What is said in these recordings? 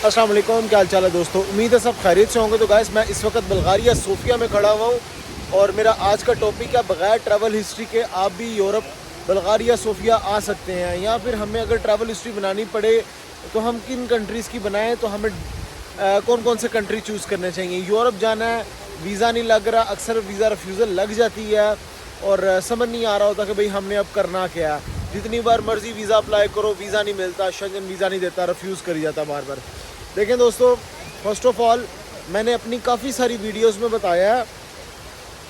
अस्सलाम वालेकुम, क्या हाल चाल है दोस्तों। उम्मीद है सब खैरियत से होंगे। तो गाइस मैं इस वक्त बल्गारिया सोफिया में खड़ा हुआ हूँ और मेरा आज का टॉपिक है बगैर ट्रैवल हिस्ट्री के आप भी यूरोप बल्गारिया सोफिया आ सकते हैं, या फिर हमें अगर ट्रैवल हिस्ट्री बनानी पड़े तो हम किन कंट्रीज़ की बनाएं, तो हमें कौन कौन से कंट्री चूज़ करने चाहिए। यूरोप जाना है, वीज़ा नहीं लग रहा, अक्सर वीज़ा रिफ्यूज़ल लग जाती है और समझ नहीं आ रहा होता कि भाई हमने अब करना क्या है। जितनी बार मर्ज़ी वीज़ा अप्लाई करो, वीज़ा नहीं मिलता, शेंगन वीज़ा नहीं देता, रिफ्यूज़ करी जाता बार बार। देखें दोस्तों, फर्स्ट ऑफ ऑल मैंने अपनी काफ़ी सारी वीडियोस में बताया है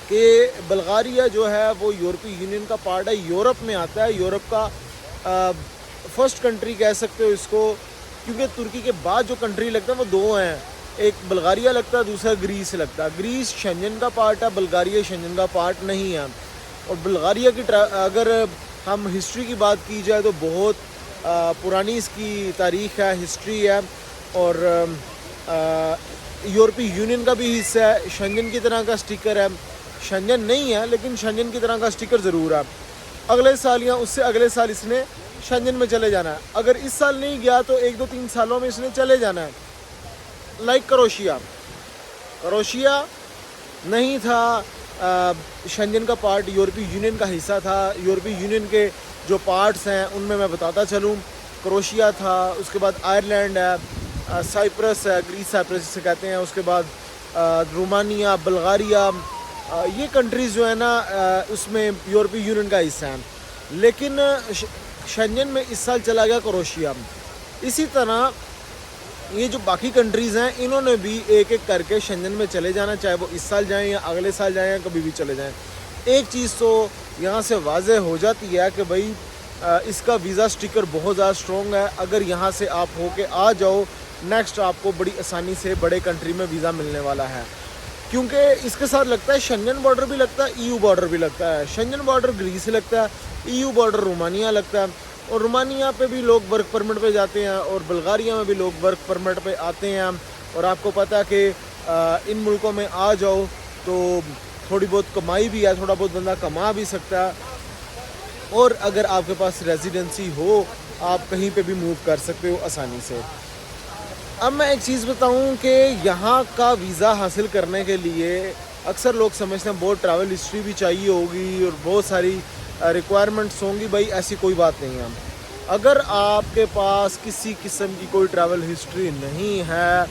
कि बल्गारिया जो है वो यूरोपीय यूनियन का पार्ट है, यूरोप में आता है। यूरोप का फर्स्ट कंट्री कह सकते हो इसको, क्योंकि तुर्की के बाद जो कंट्री लगता है वो दो हैं, एक बल्गारिया लगता है, दूसरा ग्रीस लगता है। ग्रीस शेंगन का पार्ट है, बल्गारिया शेंगन का पार्ट नहीं है। और बल्गारिया की अगर हम हिस्ट्री की बात की जाए तो बहुत पुरानी इसकी तारीख़ है, हिस्ट्री है और यूरोपीय यूनियन का भी हिस्सा है। शेंगन की तरह का स्टिकर है, शेंगन नहीं है लेकिन शेंगन की तरह का स्टिकर ज़रूर है। अगले साल या उससे अगले साल इसने शेंगन में चले जाना है। अगर इस साल नहीं गया तो 1-2-3 सालों में इसने चले जाना है। लाइक क्रोएशिया नहीं था शेंगन का पार्ट, यूरोपीय यूनियन का हिस्सा था। यूरोपीय यूनियन के जो पार्ट्स हैं उनमें मैं बताता चलूँ, क्रोएशिया था, उसके बाद आयरलैंड है, साइप्रस है, ग्रीस साइप्रस जिसे कहते हैं, उसके बाद रोमानिया, बल्गारिया, ये कंट्रीज़ जो है ना उसमें यूरोपीय यूनियन का हिस्सा हैं। लेकिन शेंगन में इस साल चला गया क्रोएशिया। इसी तरह ये जो बाकी कंट्रीज़ हैं इन्होंने भी एक एक करके शेंगन में चले जाना, चाहे वो इस साल जाएं या अगले साल जाएं या कभी भी चले जाएं। एक चीज़ तो यहाँ से वाज़ेह हो जाती है कि भाई इसका वीज़ा स्टिकर बहुत ज़्यादा स्ट्रॉन्ग है। अगर यहाँ से आप होके आ जाओ, नेक्स्ट आपको बड़ी आसानी से बड़े कंट्री में वीज़ा मिलने वाला है, क्योंकि इसके साथ लगता है शेंगन बॉर्डर भी लगता है, EU बॉर्डर भी लगता है। शेंगन बॉर्डर ग्रीस से लगता है, EU बॉर्डर रोमानिया लगता है। और रोमानिया पे भी लोग वर्क परमिट पे जाते हैं और बल्गारिया में भी लोग वर्क परमिट पे आते हैं। और आपको पता है कि इन मुल्कों में आ जाओ तो थोड़ी बहुत कमाई भी है, थोड़ा बहुत बंदा कमा भी सकता है। और अगर आपके पास रेजिडेंसी हो, आप कहीं पे भी मूव कर सकते हो आसानी से। अब मैं एक चीज़ बताऊं कि यहाँ का वीज़ा हासिल करने के लिए अक्सर लोग समझते हैं बहुत ट्रैवल हिस्ट्री भी चाहिए होगी और बहुत सारी रिक्वायरमेंट्स होंगी। भाई ऐसी कोई बात नहीं है। अगर आपके पास किसी किस्म की कोई ट्रैवल हिस्ट्री नहीं है,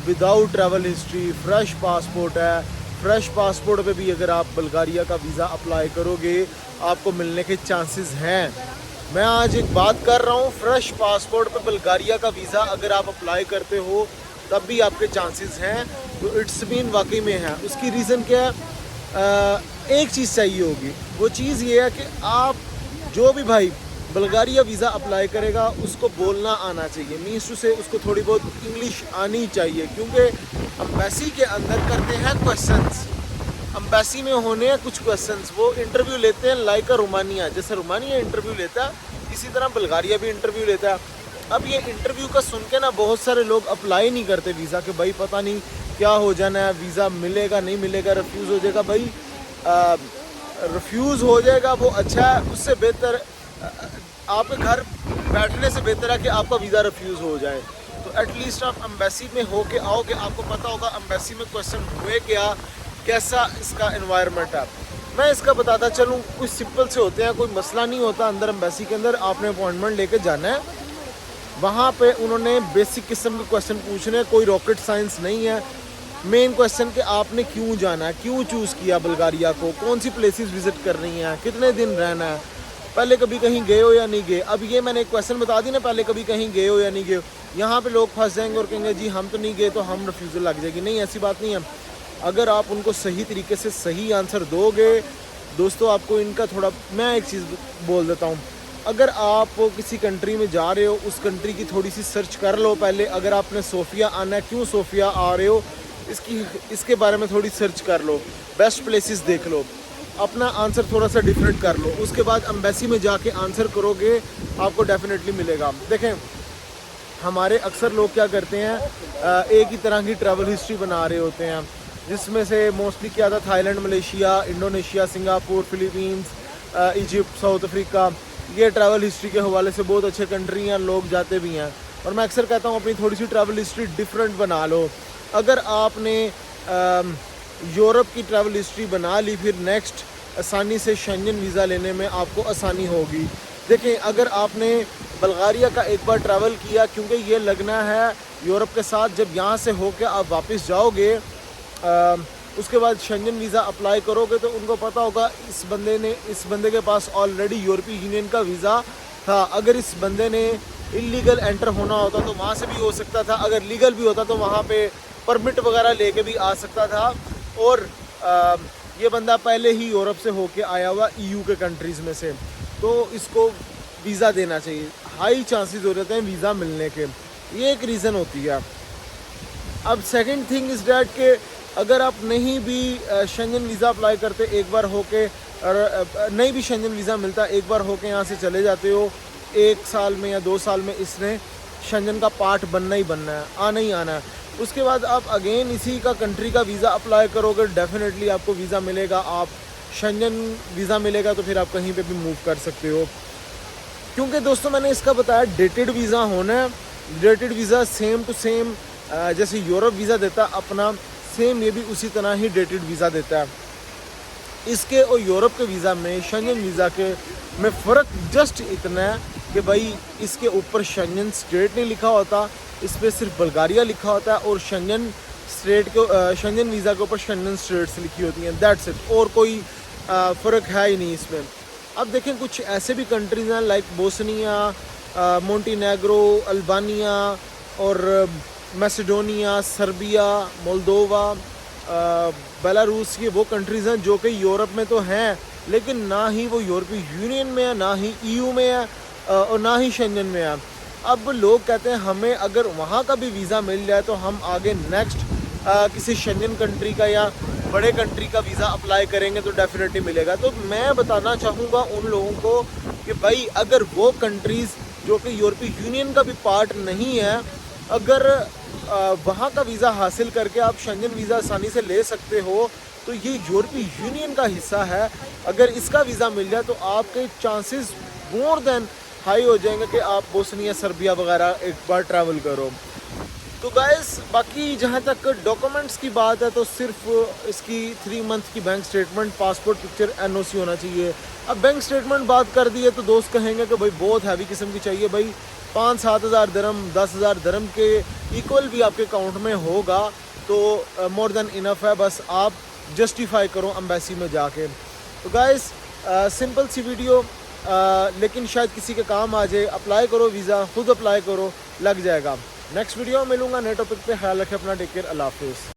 without travel history, fresh passport है, फ्रेश पासपोर्ट पे भी अगर आप बल्गारिया का वीज़ा अप्लाई करोगे आपको मिलने के चांसेस हैं। मैं आज एक बात कर रहा हूँ, फ्रेश पासपोर्ट पे बल्गारिया का वीज़ा अगर आप अप्लाई करते हो तब भी आपके चांसेस हैं। तो इट्स मीन वाकई में है। उसकी रीज़न क्या है? एक चीज़ चाहिए होगी, वो चीज़ ये है कि आप जो भी भाई बल्गारिया वीज़ा अप्लाई करेगा उसको बोलना आना चाहिए, मीन्स टू से उसको थोड़ी बहुत इंग्लिश आनी चाहिए, क्योंकि एम्बेसी के अंदर करते हैं क्वेश्चंस। एम्बेसी में होने हैं कुछ क्वेश्चंस, वो इंटरव्यू लेते हैं लाइक रोमानिया, जैसे रोमानिया इंटरव्यू लेता है इसी तरह बल्गारिया भी इंटरव्यू लेता है। अब ये इंटरव्यू का सुन के ना बहुत सारे लोग अप्लाई नहीं करते वीज़ा के, भाई पता नहीं क्या हो जाना है, वीज़ा मिलेगा नहीं मिलेगा, रिफ्यूज़ हो जाएगा। भाई रिफ्यूज़ हो जाएगा वो अच्छा है, उससे बेहतर आपके घर बैठने से बेहतर है कि आपका वीज़ा रिफ्यूज़ हो जाए। तो एटलीस्ट आप एम्बेसी में हो के आओगे, आपको पता होगा एम्बेसी में क्वेश्चन हुए क्या, कैसा इसका एनवायरनमेंट है। मैं इसका बताता चलूँ, कुछ सिंपल से होते हैं, कोई मसला नहीं होता। अंदर एम्बेसी के अंदर आपने अपॉइंटमेंट लेके जाना है, वहाँ पे उन्होंने बेसिक किस्म के क्वेश्चन पूछने हैं, कोई रॉकेट साइंस नहीं है। मेन क्वेश्चन कि आपने क्यों जाना है, क्यों चूज़ किया बल्गारिया को, कौन सी प्लेसेस विज़िट करनी है, कितने दिन रहना है, पहले कभी कहीं गए हो या नहीं गए। अब ये मैंने एक क्वेश्चन बता दी ना, पहले कभी कहीं गए हो या नहीं गए हो, यहाँ पे लोग फंस जाएंगे और कहेंगे जी हम तो नहीं गए तो हम रिफ्यूज़ल लग जाएगी। नहीं, ऐसी बात नहीं है। अगर आप उनको सही तरीके से सही आंसर दोगे दोस्तों, आपको इनका थोड़ा, मैं एक चीज़ बोल देता हूँ, अगर आप किसी कंट्री में जा रहे हो उस कंट्री की थोड़ी सी सर्च कर लो पहले। अगर आपने सोफिया आना है, क्यों सोफिया आ रहे हो, इसके बारे में थोड़ी सर्च कर लो, बेस्ट प्लेसेस देख लो, अपना आंसर थोड़ा सा डिफरेंट कर लो। उसके बाद एम्बेसी में जाके आंसर करोगे आपको डेफिनेटली मिलेगा। देखें, हमारे अक्सर लोग क्या करते हैं, एक ही तरह की ट्रैवल हिस्ट्री बना रहे होते हैं, जिसमें से मोस्टली क्या था, Thailand, Malaysia, Indonesia, Singapore, Philippines, Egypt, south Africa, ये ट्रैवल हिस्ट्री के हवाले से बहुत अच्छे कंट्री हैं, लोग जाते भी हैं। और मैं अक्सर कहता हूँ अपनी थोड़ी सी ट्रैवल हिस्ट्री डिफरेंट बना लो। अगर आपने यूरोप की ट्रैवल हिस्ट्री बना ली, फिर नेक्स्ट आसानी से शेंजन वीज़ा लेने में आपको आसानी होगी। देखें, अगर आपने बल्गारिया का एक बार ट्रैवल किया, क्योंकि ये लगना है यूरोप के साथ, जब यहाँ से होकर आप वापस जाओगे उसके बाद शेंजन वीज़ा अप्लाई करोगे तो उनको पता होगा इस बंदे के पास ऑलरेडी यूरोपीय यूनियन का वीज़ा था। अगर इस बंदे ने इलीगल एंटर होना होता तो वहाँ से भी हो सकता था, अगर लीगल भी होता तो वहाँ पे परमिट वगैरह लेके भी आ सकता था। और ये बंदा पहले ही यूरोप से होके आया हुआ EU के कंट्रीज़ में से, तो इसको वीज़ा देना चाहिए। हाई चांसेस हो जाते हैं वीज़ा मिलने के, ये एक रीज़न होती है। अब सेकंड थिंग इज़ डैट के अगर आप नहीं भी शेंजन वीज़ा अप्लाई करते, एक बार होके नहीं भी शेंजन वीज़ा मिलता, एक बार होके यहाँ से चले जाते हो, 1 साल में या 2 साल में इसने शेंजन का पार्ट बनना ही बनना है, आना ही आना है। उसके बाद आप अगेन इसी का कंट्री का वीज़ा अप्लाई करोगे, डेफिनेटली आपको वीज़ा मिलेगा। आप शेंजन वीज़ा मिलेगा तो फिर आप कहीं पे भी मूव कर सकते हो। क्योंकि दोस्तों मैंने इसका बताया डेटेड वीज़ा होना है। Dated visa same to same जैसे यूरोप वीज़ा देता अपना, सेम ये भी उसी तरह ही डेटेड वीज़ा देता है। इसके और यूरोप के वीज़ा में, शेंजन वीज़ा के में फ़र्क जस्ट इतना है कि भाई इसके ऊपर शेंजन स्टेट नहीं लिखा होता, इस पर सिर्फ बल्गारिया लिखा होता है, और शेंजन वीज़ा के ऊपर शेंजन स्टेट्स लिखी होती हैं, दैट्स इट। और कोई फ़र्क है ही नहीं इसमें। अब देखें कुछ ऐसे भी कंट्रीज़ हैं लाइक बोस्निया, मोंटेनेग्रो, अल्बानिया और मैसेडोनिया, सर्बिया, मोल्दोवा, बेलारूस, ये वो कंट्रीज़ हैं जो कि यूरोप में तो हैं लेकिन ना ही वो यूरोपीय यूनियन में है, ना ही EU में है और ना ही शेंजन में है। अब लोग कहते हैं हमें अगर वहाँ का भी वीज़ा मिल जाए तो हम आगे नेक्स्ट किसी शेंजन कंट्री का या बड़े कंट्री का वीज़ा अप्लाई करेंगे तो डेफिनेटली मिलेगा। तो मैं बताना चाहूँगा उन लोगों को कि भाई अगर वो कंट्रीज़ जो कि यूरोपीय यूनियन का भी पार्ट नहीं है, अगर वहाँ का वीज़ा हासिल करके आप शेंजन वीज़ा आसानी से ले सकते हो तो ये यूरोपीय यूनियन का हिस्सा है। अगर इसका वीज़ा मिल जाए तो आपके चांसेस मोर देन हाई हो जाएंगे कि आप बोस्निया, सर्बिया वगैरह एक बार ट्रैवल करो। तो गाइस बाकी जहाँ तक डॉक्यूमेंट्स की बात है तो सिर्फ इसकी 3 मंथ की bank statement, passport picture, NOC होना चाहिए। अब बैंक स्टेटमेंट बात कर दी है तो दोस्त कहेंगे कि भाई बहुत हैवी किस्म की चाहिए। भाई 5-7 हज़ार दरम, 10 हज़ार दरम के इक्वल भी आपके अकाउंट में होगा तो मोर देन इनफ है। बस आप जस्टिफाई करो एम्बेसी में जाके। तो गाइस सिंपल सी वीडियो, लेकिन शायद किसी के काम आ जाए। अप्लाई करो वीज़ा, खुद अप्लाई करो, लग जाएगा। नेक्स्ट वीडियो में मिलूंगा नए टॉपिक पे। ख्याल रखें अपना, टेक केयर, अल्लाह हाफिज़।